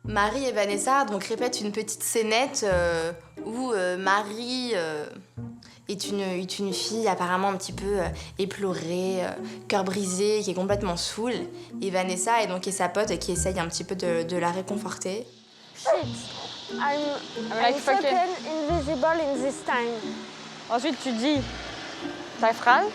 Marie et Vanessa donc répètent une petite scénette où Marie est une fille apparemment un petit peu éplorée, cœur brisé, qui est complètement saoule. Et Vanessa est sa pote qui essaye un petit peu de la réconforter. Shit, I'm fucking invisible in this time. Ensuite, tu dis ta phrase.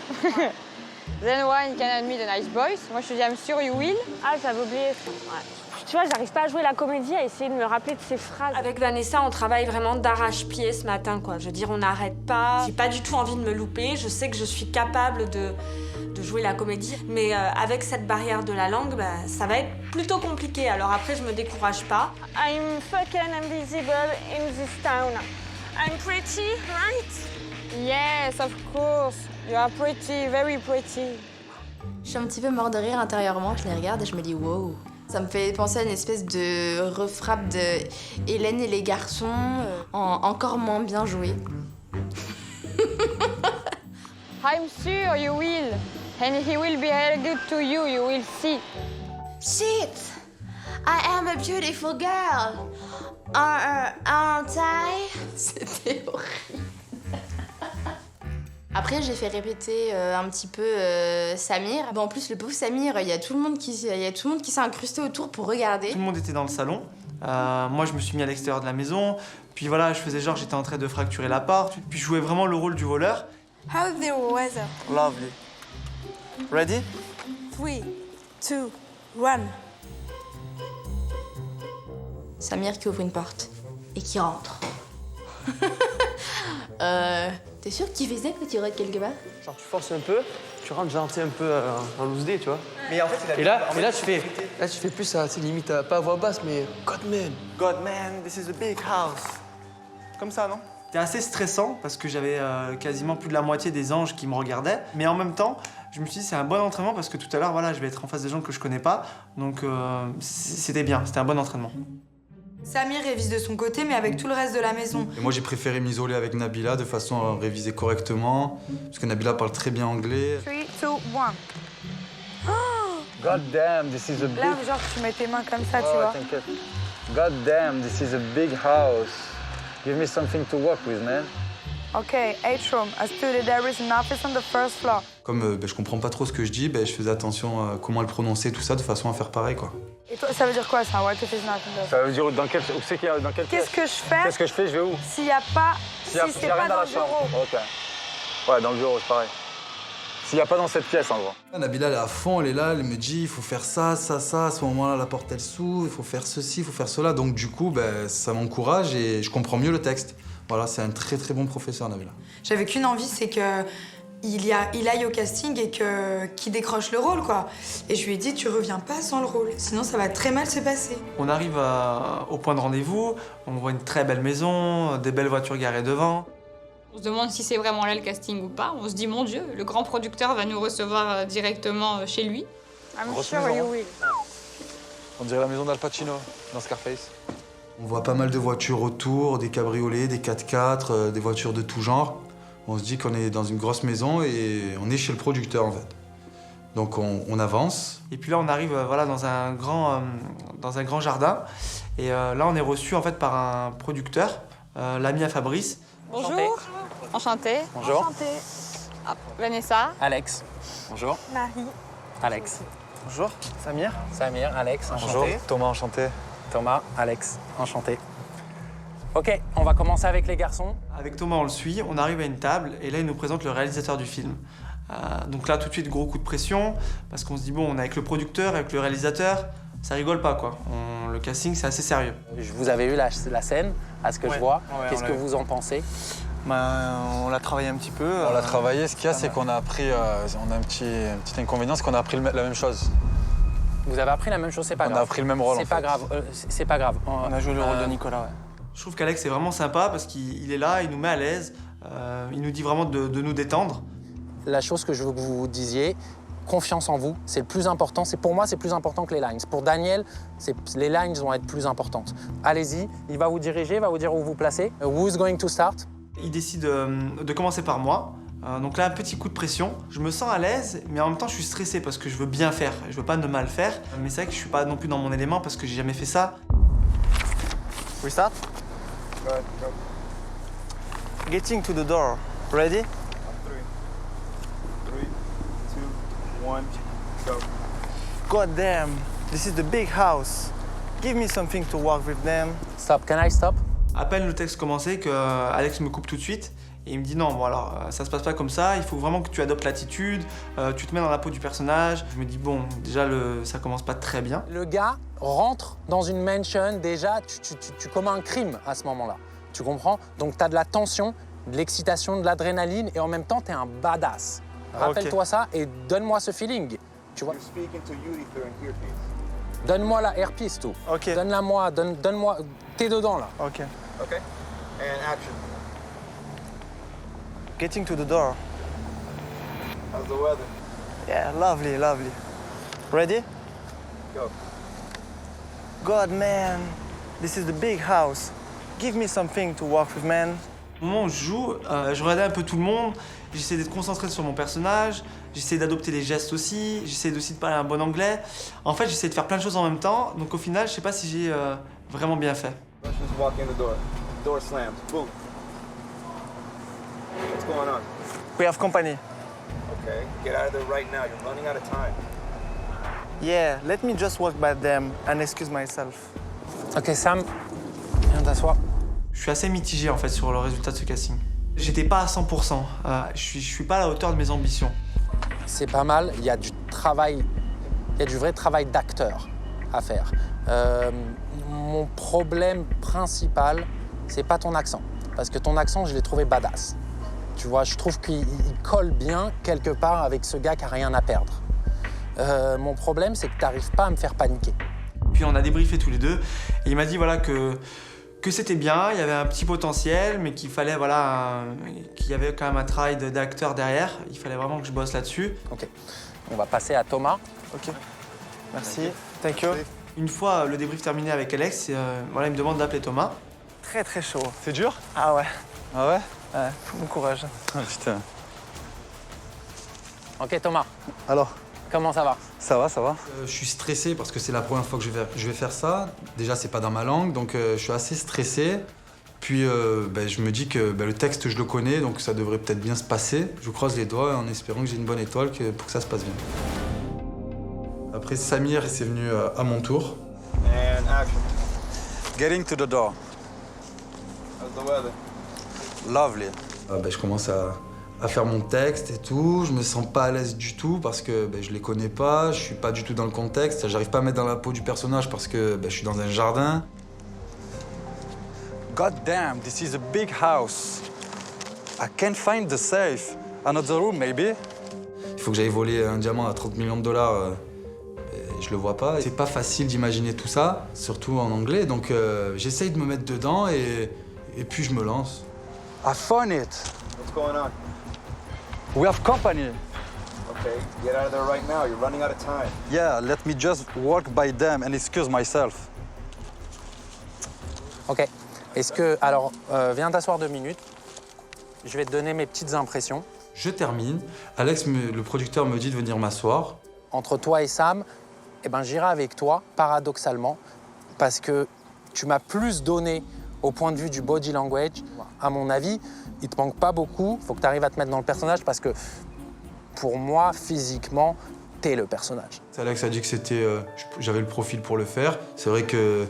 Then one cannot meet the nice boys. Moi, je te dis I'm sure you will. Ah, j'avais oublié ça. Ouais. Tu vois, j'arrive pas à jouer la comédie, à essayer de me rappeler de ces phrases. Avec Vanessa, on travaille vraiment d'arrache-pied ce matin, quoi. Je veux dire, on n'arrête pas. J'ai pas du tout envie de me louper. Je sais que je suis capable de jouer la comédie. Mais avec cette barrière de la langue, ça va être plutôt compliqué. Alors après, je me décourage pas. I'm fucking invisible in this town. I'm pretty, right? Yes, of course. You are pretty, very pretty. Je suis un petit peu mort de rire intérieurement, je les regarde et je me dis wow. Ça me fait penser à une espèce de refrappe de Hélène et les garçons, encore moins bien joué. I'm sure you will. And he will be very good to you, you will see. Shit! I am a beautiful girl. Aren't I? C'était horrible. Après, j'ai fait répéter un petit peu Samir. Bon, en plus, le pauvre Samir, il y a tout le monde qui s'est incrusté autour pour regarder. Tout le monde était dans le salon. Moi, je me suis mis à l'extérieur de la maison. Puis voilà, je faisais genre j'étais en train de fracturer la porte. Puis je jouais vraiment le rôle du voleur. How's the weather? Lovely. Ready? 3, 2, 1. Samir qui ouvre une porte et qui rentre. T'es sûr que tu faisais quand tu rentres quelque part? Genre tu forces un peu, tu rentres genre un peu en loose day, tu vois. Mais en fait, Et là tu fais plus ça, c'est limite pas à voix basse, mais God man. God man, this is a big house. Comme ça, non? C'était assez stressant parce que j'avais quasiment plus de la moitié des anges qui me regardaient. Mais en même temps, je me suis dit c'est un bon entraînement parce que tout à l'heure, voilà, je vais être en face des gens que je connais pas. Donc c'était bien, c'était un bon entraînement. Samir révise de son côté, mais avec tout le reste de la maison. Et moi, j'ai préféré m'isoler avec Nabila de façon à réviser correctement, parce que Nabila parle très bien anglais. 3, 2, 1. God damn, this is a big... Là, genre, tu mets tes mains comme ça, tu Oh, vois. t'inquiète. God damn, this is a big house. Give me something to work with, man. OK, H-room. As to there is an office on the first floor. Comme je comprends pas trop ce que je dis, je faisais attention à comment le prononcer, tout ça, de façon à faire pareil, quoi. Et toi, ça veut dire quoi, ça? What if it's not in the... Ça veut dire dans quel... Où c'est qu'il y a... Dans quelle Qu'est-ce que je fais Qu'est-ce que je fais? Je vais où? s'il n'y a pas... Si si c'est pas dans le bureau? OK. Ouais, dans le bureau, c'est pareil. S'il n'y a pas dans cette pièce, en gros. Nabila, elle est à fond, elle est là, elle me dit, il faut faire ça, ça, ça. À ce moment-là, la porte, elle s'ouvre, il faut faire ceci, il faut faire cela. Donc, du coup, ça m'encourage et je comprends mieux le texte. Voilà, c'est un très, très bon professeur, Nabila. J'avais qu'une envie, c'est que il aille au casting et qu'il décroche le rôle, quoi. Et je lui ai dit, tu reviens pas sans le rôle, sinon ça va très mal se passer. On arrive au point de rendez-vous, on voit une très belle maison, des belles voitures garées devant. On se demande si c'est vraiment là le casting ou pas. On se dit, mon Dieu, le grand producteur va nous recevoir directement chez lui. I'm Grosse sure maison, you hein. will. On dirait la maison d'Al Pacino, dans Scarface. On voit pas mal de voitures autour, des cabriolets, des 4x4, des voitures de tout genre. On se dit qu'on est dans une grosse maison et on est chez le producteur, en fait. Donc on avance. Et puis là, on arrive voilà, dans un grand jardin. Et là, on est reçu en fait par un producteur, l'ami à Fabrice. Bonjour. Enchantée. Bonjour. Enchantée. Vanessa. Alex. Bonjour. Marie. Alex. Bonjour. Samir. Samir, Alex, Bonjour. enchanté. Thomas, enchanté. Thomas, Alex, enchanté. Ok, on va commencer avec les garçons. Avec Thomas, on le suit. On arrive à une table et là, il nous présente le réalisateur du film. Donc là, tout de suite, gros coup de pression parce qu'on se dit, bon, on est avec le producteur, avec le réalisateur, ça rigole pas, quoi. Le casting, c'est assez sérieux. Vous avez eu la scène, à ce que je vois. Ouais, Qu'est-ce que vous en pensez? On l'a travaillé un petit peu. On l'a travaillé. Ce qu'il y a, c'est qu'on a appris... on a un petit inconvénient, c'est qu'on a appris la même chose. Vous avez appris la même chose, c'est pas grave. On a appris le même rôle, en C'est pas fait. grave, c'est pas grave. On a joué le rôle de Nicolas, ouais. Je trouve qu'Alex est vraiment sympa parce qu'il est là, il nous met à l'aise, il nous dit vraiment de nous détendre. La chose que je veux que vous disiez, confiance en vous, c'est le plus important. Pour moi, c'est plus important que les lines. Pour Daniel, les lines vont être plus importantes. Allez-y, il va vous diriger, il va vous dire où vous placez. Who's going to start? Il décide de commencer par moi. Donc là, un petit coup de pression. Je me sens à l'aise, mais en même temps, je suis stressé parce que je veux bien faire. Je veux pas ne mal faire. Mais c'est vrai que je suis pas non plus dans mon élément parce que j'ai jamais fait ça. We start? Go ahead, go. Getting to the door. Ready? On 3. 3, 2, 1, go. God damn, this is the big house. Give me something to work with them. Stop, can I stop? À peine le texte commençait que Alex me coupe tout de suite et il me dit non, bon alors ça se passe pas comme ça, il faut vraiment que tu adoptes l'attitude, tu te mets dans la peau du personnage. Je me dis bon, déjà ça commence pas très bien. Le gars rentre dans une mansion, déjà tu commets un crime à ce moment-là. Tu comprends? Donc tu as de la tension, de l'excitation, de l'adrénaline et en même temps tu es un badass. Rappelle-toi ça et donne-moi ce feeling. Tu vois? You speak into Yuri through an earpiece. Donne-moi la airpiece, tout. Ok. Donne-la-moi, donne-moi. T'es dedans là. Ok. Okay? And action. Getting to the door. How's the weather? Yeah, lovely, lovely. Ready? Go. God man, this is the big house. Give me something to work with, man. Au moment où je joue, je regardais un peu tout le monde, j'essayais d'être concentré sur mon personnage, j'essayais d'adopter les gestes aussi, j'essayais aussi de parler un bon anglais. En fait, j'essayais de faire plein de choses en même temps, donc au final, je sais pas si j'ai vraiment bien fait. Let's just walk in the door. Door slams. Boom. What's going on? We have company. Okay, get out of there right now. You're running out of time. Yeah, let me just walk by them and excuse myself. Ok, Sam, viens t'asseoir. Je suis assez mitigé en fait sur le résultat de ce casting. J'étais pas à 100%, je suis pas à la hauteur de mes ambitions. C'est pas mal, il y a du travail, il y a du vrai travail d'acteur à faire. Mon problème principal, c'est pas ton accent. Parce que ton accent, je l'ai trouvé badass. Tu vois, je trouve qu'il colle bien quelque part avec ce gars qui a rien à perdre. Mon problème, c'est que t'arrives pas à me faire paniquer. Puis on a débriefé tous les deux, et il m'a dit voilà que c'était bien, il y avait un petit potentiel, mais qu'il fallait voilà qu'il y avait quand même un travail d'acteur derrière. Il fallait vraiment que je bosse là-dessus. Ok, on va passer à Thomas. Ok, merci, thank you. Une fois le débrief terminé avec Alex, voilà, il me demande d'appeler Thomas. Très très chaud. C'est dur? Ah ouais, Ah ouais? ouais, bon courage. Ah putain. Ok, Thomas, Alors, comment ça va? Ça va, ça va? je suis stressé parce que c'est la première fois que je vais faire ça. Déjà, c'est pas dans ma langue, donc je suis assez stressé. Puis je me dis que le texte, je le connais, donc ça devrait peut-être bien se passer. Je croise les doigts en espérant que j'ai une bonne étoile pour que ça se passe bien. Après, Samir, c'est venu à mon tour. And action. Getting to the door. How's the weather? Lovely. Je commence à faire mon texte et tout. Je me sens pas à l'aise du tout parce que je les connais pas, je suis pas du tout dans le contexte. J'arrive pas à mettre dans la peau du personnage parce que je suis dans un jardin. God damn, this is a big house. I can't find the safe. Another room, maybe? Il faut que j'aille voler un diamant à 30 millions de dollars. Et je le vois pas. C'est pas facile d'imaginer tout ça, surtout en anglais. Donc j'essaye de me mettre dedans et puis je me lance. I found it. What's going on? We have company. Okay, get out of there right now. You're running out of time. Yeah, let me just walk by them and excuse myself. Ok. Est-ce que... Alors, viens t'asseoir 2 minutes. Je vais te donner mes petites impressions. Je termine. Alex, le producteur, me dit de venir m'asseoir. Entre toi et Sam, j'irai avec toi, paradoxalement, parce que tu m'as plus donné au point de vue du body language. À mon avis, il te manque pas beaucoup. Il faut que tu arrives à te mettre dans le personnage parce que, pour moi, physiquement, t'es le personnage. Alex a dit que j'avais le profil pour le faire. C'est vrai que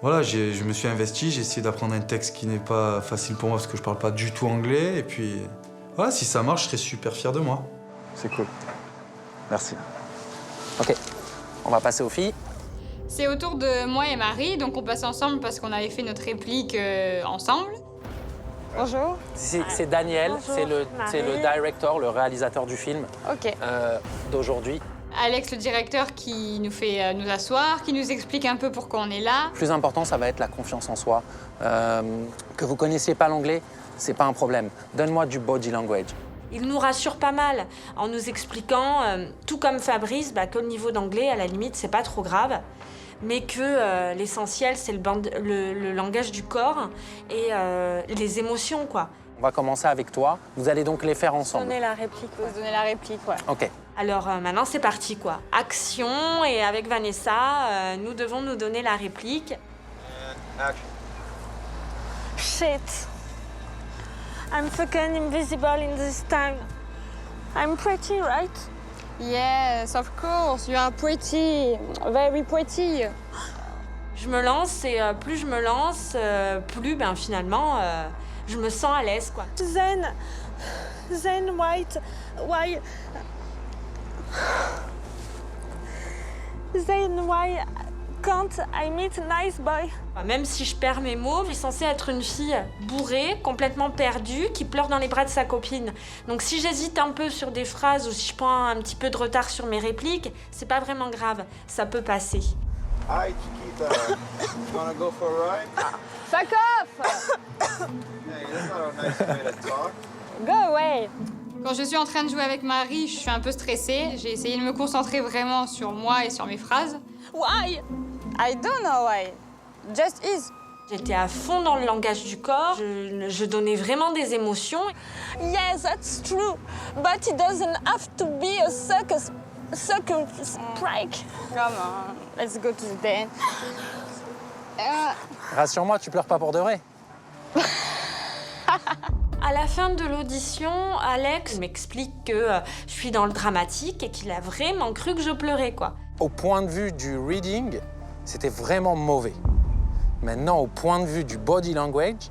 voilà, je me suis investi, j'ai essayé d'apprendre un texte qui n'est pas facile pour moi parce que je parle pas du tout anglais. Et puis, voilà, si ça marche, je serais super fier de moi. C'est cool. Merci. Ok, on va passer aux filles. C'est au tour de moi et Marie, donc on passe ensemble parce qu'on avait fait notre réplique ensemble. Bonjour. C'est Daniel, c'est le director, le réalisateur du film d'aujourd'hui. Alex, le directeur, qui nous fait nous asseoir, qui nous explique un peu pourquoi on est là. Le plus important, ça va être la confiance en soi. Que vous connaissiez pas l'anglais, c'est pas un problème. Donne-moi du body language. Il nous rassure pas mal en nous expliquant, tout comme Fabrice, que le niveau d'anglais, à la limite, c'est pas trop grave, mais que l'essentiel, c'est le langage du corps et les émotions, quoi. On va commencer avec toi. Vous allez donc les faire ensemble. Donner la réplique. Faut se donner la réplique, ouais. Ok. Alors maintenant, c'est parti, quoi. Action, et avec Vanessa, nous devons nous donner la réplique. Action. Shit. I'm fucking invisible in this town. I'm pretty, right? Yes, of course, you are pretty, very pretty. Je me lance et plus je me lance, plus finalement je me sens à l'aise quoi. Then why can't I meet a nice boy? Même si je perds mes mots, je suis censée être une fille bourrée, complètement perdue, qui pleure dans les bras de sa copine. Donc si j'hésite un peu sur des phrases ou si je prends un petit peu de retard sur mes répliques, c'est pas vraiment grave, ça peut passer. Hi, Chiquita. You wanna go for a ride? Fuck off! Hey, that's not a nice way to talk. Go away! Quand je suis en train de jouer avec Marie, je suis un peu stressée. J'ai essayé de me concentrer vraiment sur moi et sur mes phrases. Why? I don't know why. Just is. J'étais à fond dans le langage du corps, je donnais vraiment des émotions. Yes, that's true. But it doesn't have to be a circus strike. Come on, let's go to the dance. Rassure-moi, tu pleures pas pour de vrai. À la fin de l'audition, Alex m'explique que je suis dans le dramatique et qu'il a vraiment cru que je pleurais, quoi. Au point de vue du reading, c'était vraiment mauvais. Maintenant, au point de vue du body language,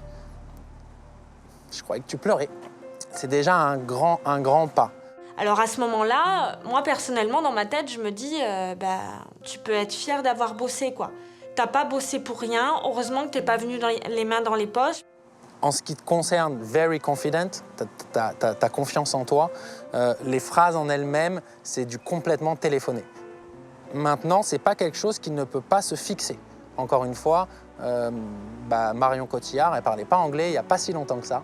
je croyais que tu pleurais. C'est déjà un grand pas. Alors à ce moment-là, moi personnellement, dans ma tête, je me dis, tu peux être fière d'avoir bossé, quoi. T'as pas bossé pour rien, heureusement que t'es pas venu les mains dans les poches. En ce qui te concerne, very confident, t'as confiance en toi. Les phrases en elles-mêmes, c'est du complètement téléphoné. Maintenant, c'est pas quelque chose qui ne peut pas se fixer. Encore une fois, Marion Cotillard, elle parlait pas anglais il y a pas si longtemps que ça.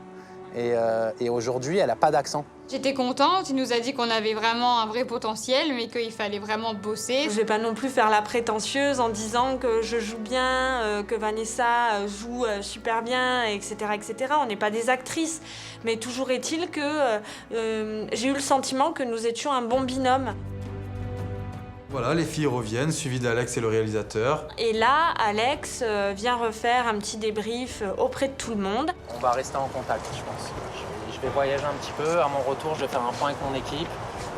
Et aujourd'hui, elle a pas d'accent. J'étais contente, il nous a dit qu'on avait vraiment un vrai potentiel, mais qu'il fallait vraiment bosser. Je vais pas non plus faire la prétentieuse en disant que je joue bien, que Vanessa joue super bien, etc., etc. On n'est pas des actrices, mais toujours est-il que j'ai eu le sentiment que nous étions un bon binôme. Voilà, les filles reviennent, suivies d'Alex et le réalisateur. Et là, Alex vient refaire un petit débrief auprès de tout le monde. On va rester en contact, je pense. Je vais voyager un petit peu. À mon retour, je vais faire un point avec mon équipe.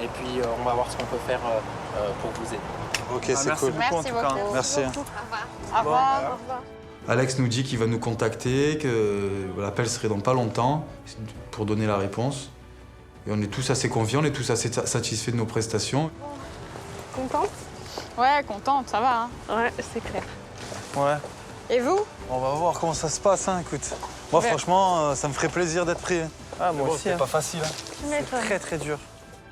Et puis, on va voir ce qu'on peut faire pour vous aider. Ok, c'est merci cool. beaucoup en tout cas. Merci. Au revoir. Alex nous dit qu'il va nous contacter, que l'appel serait dans pas longtemps pour donner la réponse. Et on est tous assez confiants, on est tous assez satisfaits de nos prestations. Contente? Ouais, contente, ça va. Hein. Ouais, c'est clair. Ouais. Et vous? On va voir comment ça se passe, hein, écoute. Moi, franchement, ça me ferait plaisir d'être pris. Ah, moi aussi. C'est pas facile. Hein. C'est très dur.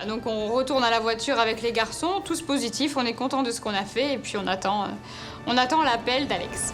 Donc on retourne à la voiture avec les garçons, tous positifs, on est content de ce qu'on a fait et puis on attend l'appel d'Alex.